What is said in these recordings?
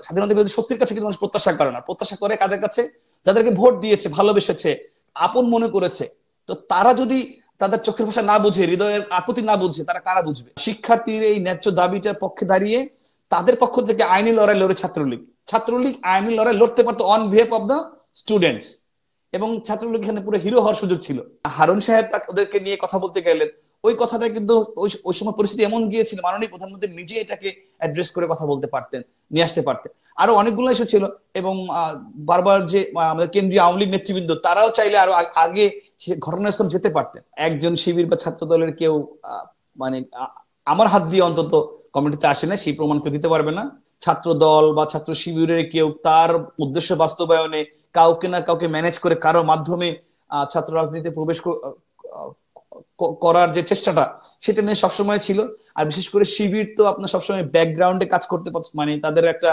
স্বাধীনতা বিরোধী শক্তির কাছে কিন্তু মানুষ প্রত্যাশা করে না, প্রত্যাশা করে কাদের কাছে? যাদেরকে ভোট দিয়েছে, ভালোবেসেছে, আপন মনে করেছে। তো তারা যদি তাদের চোখের ভাষা না বুঝে, হৃদয়ের আকুতি না বুঝে, তারা কারা বুঝবে? শিক্ষার্থীর এই ন্যায্য দাবিটার পক্ষে দাঁড়িয়ে তাদের পক্ষ থেকে আইনি লড়াই লড়ে ছাত্রলীগ। ছাত্রলীগ আইনি লড়াই লড়তে পারতো on behalf of the students, এবং ছাত্রলীগ এখানে পুরো হিরো হওয়ার সুযোগ ছিল। হারুন সাহেব ওদেরকে নিয়ে কথা বলতে গেলেন, ওই কথাটা কিন্তু ওই সময় পরিস্থিতি এমন গিয়েছিল, মাননীয় প্রধানমন্ত্রী নিজে এটাকে অ্যাড্রেস করে কথা বলতে পারতেন, নিয়ে আসতে পারতেন। আরো অনেকগুলো ইস্যু ছিল, এবং বারবার যে আমাদের কেন্দ্রীয় আওয়ামী লীগ নেতৃবৃন্দ, তারাও চাইলে আরো আগে ঘটনাস্থল যেতে পারতেন। একজন শিবির বা ছাত্র দলের কেউ মানে আমার হাত দিয়ে অন্তত কমিটিতে আসে না, সেই প্রমাণ কেউ দিতে পারবে না। ছাত্র দল বা ছাত্র শিবিরের কেউ তার উদ্দেশ্য বাস্তবায়নে কাউকে না কাউকে ম্যানেজ করে কারো মাধ্যমে ছাত্র রাজনীতিতে প্রবেশ করার যে চেষ্টাটা, সেটা নিয়ে সবসময় ছিল। আর বিশেষ করে শিবির তো আপনার সবসময় ব্যাকগ্রাউন্ডে কাজ করতে, মানে তাদের একটা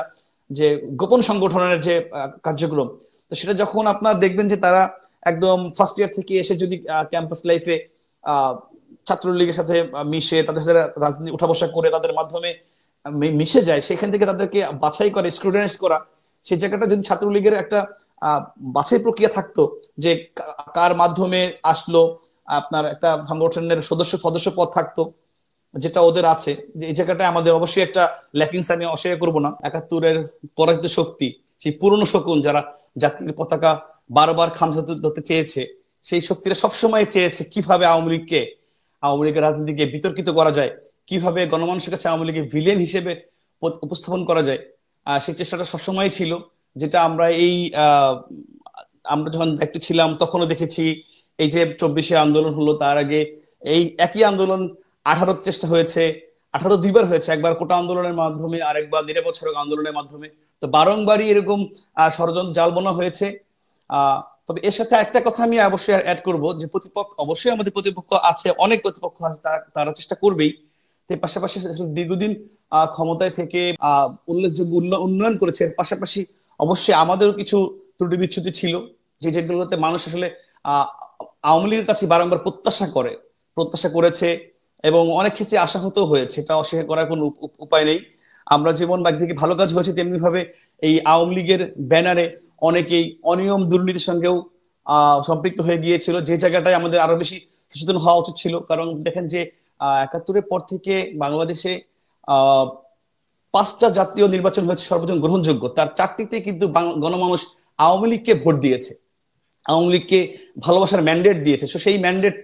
যে গোপন সংগঠনের যে কার্যক্রম, তো সেটা যখন আপনার দেখবেন যে তারা একদম ফার্স্ট ইয়ার থেকে এসে যদি ক্যাম্পাস লাইফে ছাত্রলীগের সাথে মিশে, তাদের সাথে রাজনীতি উঠা বসা করে, তাদের মাধ্যমে মিশে যায়, সেখান থেকে তাদেরকে বাছাই করে, স্ক্রুটিনাইজ করা, সেই জায়গাটা যদি ছাত্রলীগের একটা বাছাই প্রক্রিয়া থাকতো, যে কার মাধ্যমে আসলো, আপনার একটা সংগঠনের সদস্য পদ থাকতো, যেটা ওদের আছে, যে এই জায়গাটায় আমাদের অবশ্যই একটা ল্যাকিংস আমি অস্বীকার করবো না। ৭১-এর পরাজিত শক্তি, সেই পুরনো শকুন যারা জাতির পতাকা বারবার খামচা ধরতে চেয়েছে, সেই শক্তিরা সবসময় চেয়েছে কিভাবে আওয়ামী লীগের রাজনীতিকে বিতর্কিত করা যায়, কিভাবে গণমানুষের কাছে আওয়ামী লীগের ভিলেন হিসেবে উপস্থাপন করা যায়। সেই চেষ্টাটা সবসময় ছিল, যেটা আমরা আমরা যখন দেখতে ছিলাম তখনও দেখেছি। এই যে ২৪শে আন্দোলন হলো, তার আগে এই একই আন্দোলন ১৮ চেষ্টা হয়েছে, ১৮ দুইবার হয়েছে, একবার কোটা আন্দোলনের মাধ্যমে, আরেকবার নিরবচ্ছিন্ন আন্দোলনের মাধ্যমে। তো বারংবারই এরকম ষড়যন্ত্র জাল বোনা হয়েছে। তবে এর সাথে একটা কথা আমি অবশ্যই অ্যাড করব, যে প্রতিপক্ষ, অবশ্যই আমাদের প্রতিপক্ষ আছে, অনেক প্রতিপক্ষ আছে, তারা চেষ্টা করবেই। এর পাশাপাশি দীর্ঘদিন ক্ষমতায় থেকে উল্লেখযোগ্য উন্নয়ন করেছে, এর পাশাপাশি অবশ্যই আমাদেরও কিছু ত্রুটি বিচ্যুতি ছিল, যেগুলোতে মানুষ আসলে আওয়ামী লীগের কাছে বারংবার প্রত্যাশা করেছে, এবং অনেক ক্ষেত্রে আশাহত হয়েছে, এটা অস্বীকার করার কোনো উপায় নেই। আমরা যেমন একদিকে ভালো কাজ হয়েছে, তেমনি ভাবে এই আওয়ামী লীগের ব্যানারে অনেকেই অনিয়ম দুর্নীতির সঙ্গেও সম্পৃক্ত হয়ে গিয়েছিল, যে জায়গাটায় আমাদের আরো বেশি সচেতন হওয়া উচিত ছিল। কারণ দেখেন যে ৭১-এর পর থেকে বাংলাদেশে ৫টা জাতীয় নির্বাচন হয়েছে সর্বজন গ্রহণযোগ্য, তার ৪টিতে কিন্তু গণমানুষ আওয়ামী লীগকে ভোট দিয়েছে, আওয়ামী লীগকে ভালোবাসার ম্যান্ডেট দিয়েছে। সেই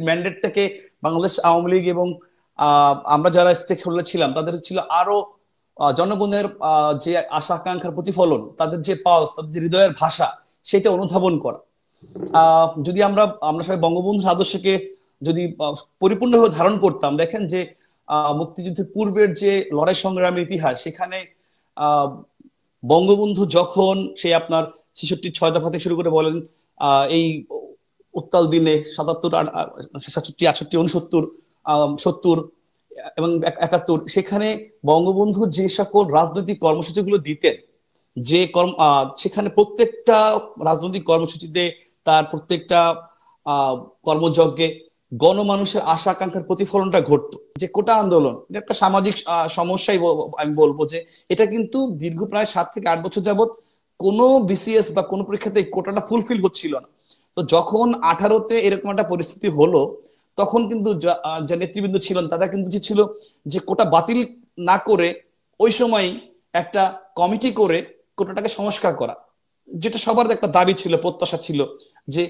ম্যান্ডেটটাকে বাংলাদেশ আওয়ামী লীগ এবং আমরা যারা স্টেক হোল্ডার ছিলাম, তাদের ছিল আরো জনগণের যে আশা আকাঙ্ক্ষার প্রতিফলন, তাদের যে পালস, তাদের যে হৃদয়ের ভাষা, সেটা অনুধাবন করা। যদি আমরা সবাই বঙ্গবন্ধুর আদর্শকে যদি পরিপূর্ণভাবে ধারণ করতাম, দেখেন যে মুক্তিযুদ্ধের পূর্বের যে লড়াই সংগ্রামের ইতিহাস, সেখানে বঙ্গবন্ধু যখন সেই আপনার ৬৬ ৬ দফা থেকে শুরু করে বলেন, এই উত্তাল দিনে ৭৭, ৬৭, ৬৮, ৬৯, ৭০ এবং ৭১, সেখানে বঙ্গবন্ধু যে সকল রাজনৈতিক কর্মসূচিগুলো দিতেন, যে সেখানে প্রত্যেকটা রাজনৈতিক কর্মসূচিতে, তার প্রত্যেকটা কর্মযজ্ঞে গণমানুষের আশা আকাঙ্ক্ষার প্রতিফলনটা ঘটতো। যে কোটা আন্দোলন, এটা একটা সামাজিক সমস্যাই আমি বলবো, যে এটা কিন্তু দীর্ঘ প্রায় ৭ থেকে ৮ বছর যাবত কোনো বিসিএস বা কোনো পরীক্ষাতে কোটাটা ফুলফিল হচ্ছিল না। তো যখন ১৮-তে এরকম একটা পরিস্থিতি হলো, তখন কিন্তু যে নেতৃবৃন্দ ছিলেন, তারা কিন্তু ছিল যে কোটা বাতিল না করে ওই সময় একটা কমিটি করে কোটাটাকে সংস্কার করা, যেটা সবার একটা দাবি ছিল, প্রত্যাশা ছিল, যে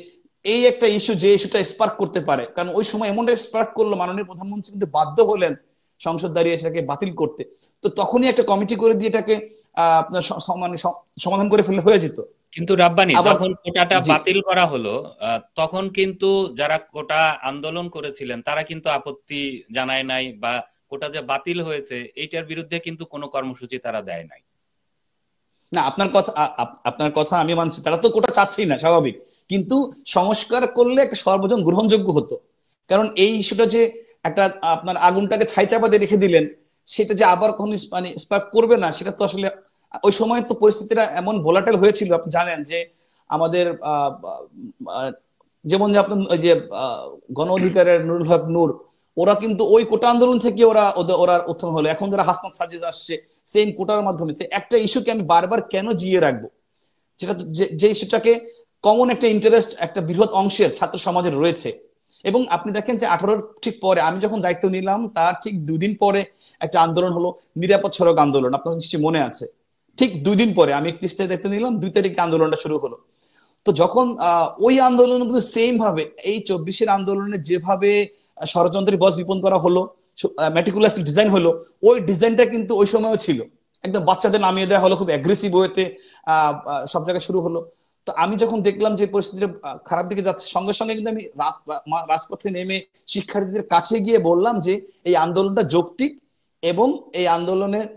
এই একটা ইস্যু, যে ইস্যুটা স্পার্ক করতে পারে। কারণ ওই সময় এমনটা স্পার্ক করলো, মাননীয় প্রধানমন্ত্রী কিন্তু বাধ্য হলেন সংসদ দাঁড়িয়ে সেটাকে বাতিল করতে। তো তখনই একটা কমিটি করে দিয়ে এটাকে আপনার সমাধান করে ফেললে হয়ে যেত। কিন্তু রাব্বানি, আবার যখন কোটাটা বাতিল করা হলো, তখন কিন্তু যারা কোটা আন্দোলন করেছিলেন তারা কিন্তু আপত্তি জানায় নাই, বা কোটা যে বাতিল হয়েছে এইটার বিরুদ্ধে কিন্তু কোনো কর্মসূচি তারা দেয় নাই। না, আপনার কথা আমি মানছি, তারা তো কোটা চাচ্ছেই না, স্বাভাবিক, কিন্তু সংস্কার করলে একটা সর্বজন গ্রহণযোগ্য হতো। কারণ এই ইস্যুটা যে একটা আপনার আগুনটাকে ছাই চাপা দিয়ে রেখে দিলেন, সেটা যে আবার কখনো মানে স্পার্ক করবে না, সেটা তো আসলে ওই সময় তো পরিস্থিতিটা এমন ভোলাটাইল হয়েছিল। আপনি জানেন যে আমাদের যেমন যে আপনার ওই যে গণ অধিকারের নুরুল হক নূর, ওরা কিন্তু ওই কোটা আন্দোলন থেকে ওরা উত্থান হলো। এখন যারা হাসনাত সার্জিস আসছে, সেম কোটার মাধ্যমে, যে একটা ইস্যুকে আমি বারবার কেন জিয়ে রাখবো, যেটা যে ইস্যুটাকে কমন একটা ইন্টারেস্ট একটা বৃহৎ অংশের ছাত্র সমাজের রয়েছে। এবং আপনি দেখেন যে 18 ঠিক পরে আমি যখন দায়িত্ব নিলাম তার ঠিক 2 দিন পরে একটা আন্দোলন হলো, নিরাপদ সড়ক আন্দোলন, আপনার নিশ্চয়ই মনে আছে। ঠিক 2 দিন পরে আমি 31 তারিখে দায়িত্ব নিলাম, 2 তারিখে আন্দোলনটা শুরু হলো। তো যখন ওই আন্দোলন কিন্তু সেম ভাবে এই 24-এর আন্দোলনে যেভাবে ষড়যন্ত্রের বস বিপন্ন করা হলো, মেটিকুলাসলি ডিজাইন হলো, ওই ডিজাইনটা কিন্তু ওই সময়ও ছিল। একদম বাচ্চাদের নামিয়ে দেওয়া হলো, খুব অ্যাগ্রেসিভ ওয়েতে সব জায়গায় শুরু হলো। তো আমি যখন দেখলাম যে পরিস্থিতিটা খারাপ দিকে যাচ্ছে, সঙ্গে সঙ্গে কিন্তু আমি রাজপথে নেমে শিক্ষার্থীদের কাছে গিয়ে বললাম যে এই আন্দোলনটা যৌক্তিক এবং এই আন্দোলনের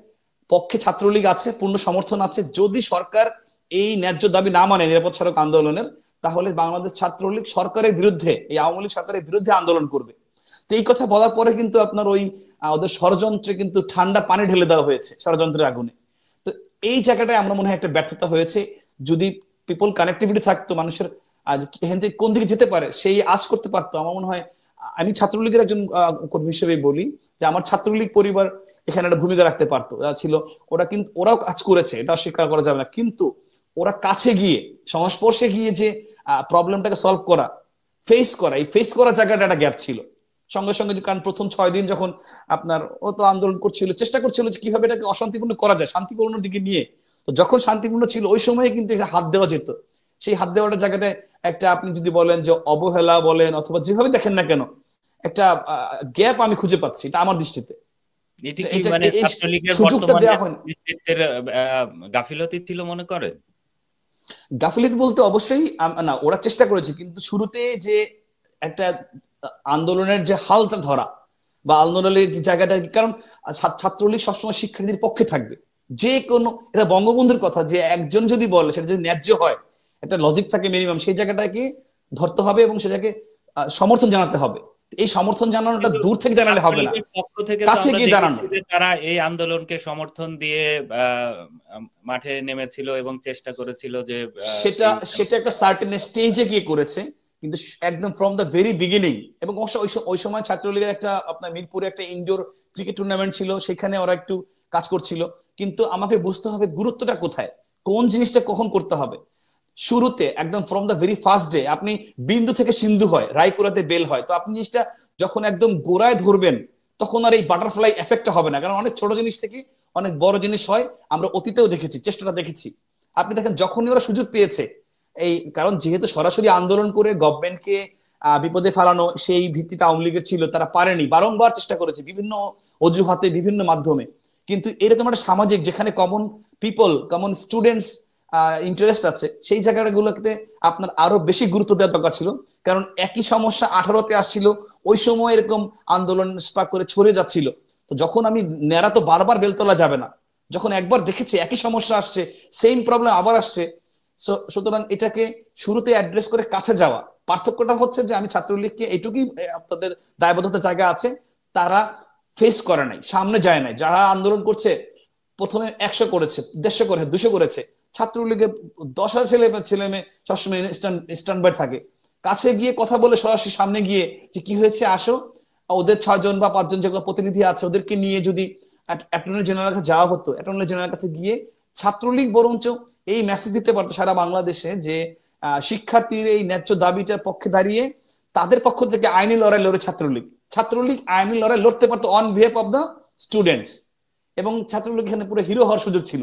পক্ষে ছাত্রলীগ আছে, পূর্ণ সমর্থন আছে। যদি সরকার এই ন্যায্য দাবি না মানে নিরাপদ সড়ক আন্দোলনের, তাহলে বাংলাদেশ ছাত্রলীগ সরকারের বিরুদ্ধে, এই আওয়ামী লীগ সরকারের বিরুদ্ধে আন্দোলন করবে। তো এই কথা বলার পরে কিন্তু আপনার ওই ওদের ষড়যন্ত্রে কিন্তু ঠান্ডা পানি ঢেলে দেওয়া হয়েছে, ষড়যন্ত্রের আগুনে। তো এই জায়গাটায় আমরা মনে হয় একটা ব্যর্থতা হয়েছে। যদি পিপল কানেক্টিভিটি থাকতো, মানুষের আজ এখান থেকে কোন দিকে যেতে পারে সেই আশ করতে পারতো, আমার মনে হয়। আমি ছাত্রলীগের একজন কর্মী হিসেবে বলি যে আমার ছাত্রলীগ পরিবার এখানে একটা ভূমিকা রাখতে পারতো, ছিল। ওরা কিন্তু ওরাও কাজ করেছে, এটা স্বীকার করা যাবে না, কিন্তু ওরা কাছে গিয়ে সংস্পর্শে গিয়ে যে প্রবলেমটাকে সলভ করা, ফেস করা, এই ফেস করার জায়গাটা একটা গ্যাপ ছিল। সঙ্গে সঙ্গে কারণ প্রথম 6 দিন যখন আপনার ও তো আন্দোলন করছিল, চেষ্টা করছিল যে কিভাবে এটাকে অশান্তিপূর্ণ করা যায়, শান্তিপূর্ণ দিকে নিয়ে। তো যখন শান্তিপূর্ণ ছিল ওই সময় কিন্তু এটা হাত দেওয়া যেত। সেই হাত দেওয়াটা জায়গাটায় একটা, আপনি যদি বলেন যে অবহেলা বলেন অথবা যেভাবে দেখেন না কেন, একটা গ্যাপ আমি খুঁজে পাচ্ছি, এটা আমার দৃষ্টিতে। এটি কি মানে এই ছাত্রলীগের সুযোগটা বর্তমান দেওয়া হয়নি। নেতৃত্বের গাফিলতি ছিল মনে করেন? গাফিলতি বলতে অবশ্যই না, ওরা চেষ্টা করেছে, কিন্তু শুরুতে যে একটা আন্দোলনের যে হালটা ধরা বা আন্দোলনের জায়গাটা, কারণ ছাত্রলীগ সবসময় শিক্ষার্থীদের পক্ষে থাকবে। যে কোনো, এটা বঙ্গবন্ধুর কথা, যে একজন যদি বলে সেটা যদি ন্যায্য হয়, একটা লজিক থাকে মিনিমাম, সেই জায়গাটাকে ধরতে হবে এবং সেটাকে সমর্থন জানাতে হবে। এই সমর্থন জানানোটা কিন্তু দূর থেকে জানালে হবে না, ছাত্রলীগের পক্ষ থেকে তো কাছে আমরা গিয়ে জানানো। দেখেছি যে তারা এই আন্দোলনকে সমর্থন দিয়ে মাঠে নেমেছিল এবং চেষ্টা করেছিল যে সেটা এই সেটা একটা সার্টেন স্টেজে গিয়ে করেছে, কিন্তু একদম ফ্রম দ্য ভেরি বিগিনিং। এবং অবশ্য ওই সময় ছাত্রলীগের একটা আপনার মিরপুরে একটা ইনডোর ক্রিকেট টুর্নামেন্ট ছিল, সেখানে ওরা একটু কাজ করছিল। কিন্তু আমাকে বুঝতে হবে গুরুত্বটা কোথায়, কোন জিনিসটা কখন করতে হবে। শুরুতে একদম from the very first day আপনি বিন্দু থেকে সিন্ধু হয়, রায়পুরাতে বেল হয়, তো আপনি জিনিসটা যখন একদম গোড়ায় ধরবেন, তখন আর এই বাটারফ্লাই এফেক্টটা হবে না। কারণ অনেক ছোট জিনিস থেকে অনেক বড় জিনিস হয়, আমরা অতীতেও দেখেছি, চেষ্টাটা দেখেছি। আপনি দেখেন যখনই ওরা সুযোগ পেয়েছে, এই কারণ যেহেতু সরাসরি আন্দোলন করে গভর্নমেন্টকে বিপদে ফেলানো সেই ভিত্তিতে আওয়ামী লীগের ছিল, তারা পারেনি, বারংবার চেষ্টা করেছে বিভিন্ন অজুহাতে বিভিন্ন মাধ্যমে। কিন্তু এরকম একটা সামাজিক, যেখানে common people, common students interest আছে, সেই জায়গাগুলোতে আপনার আরো বেশি গুরুত্ব দেওয়া দরকার ছিল। কারণ একই সমস্যা 18-তে আসছিল, ওই সময় এরকম আন্দোলন স্পার্ক করে ছড়িয়ে যাচ্ছিল। তো যখন আমি নেড়া তো বারবার বেলতলা যাবে না, যখন একবার দেখেছি একই সমস্যা আসছে, সেম প্রবলেম আবার আসছে, সুতরাং এটাকে শুরুতে অ্যাড্রেস করে কাছে যাওয়া। পার্থক্যটা হচ্ছে যে আমি ছাত্রলীগকে এইটুকুই, আপনাদের দায়বদ্ধতার জায়গা আছে, তারা ফেস করে নাই, সামনে যায় নাই। যারা আন্দোলন করছে প্রথমে 100 করেছে, 150 করে, 200 করেছে, ছাত্রলীগের 10,000 ছেলে মেয়ে সবসময় স্ট্যান্ড বাই থাকে। কাছে গিয়ে কথা বলে সরাসরি সামনে গিয়ে যে কি হয়েছে আসো, ওদের 6 জন বা 5 জন যে প্রতিনিধি আছে ওদেরকে নিয়ে যদি অ্যাটর্নি জেনারেল কাছে যাওয়া হতো, অ্যাটর্নি জেনারেল কাছে গিয়ে ছাত্রলীগ বরঞ্চ এই মেসেজ দিতে পারতো সারা বাংলাদেশে যে শিক্ষার্থীর এই ন্যায্য দাবিটার পক্ষে দাঁড়িয়ে তাদের পক্ষ থেকে আইনি লড়াই লড়ে ছাত্রলীগ আইনি লড়াই লড়তে পারতো on behalf of the students. এবং ছাত্রলীগ এখানে পুরো হিরো হওয়ার সুযোগ ছিল।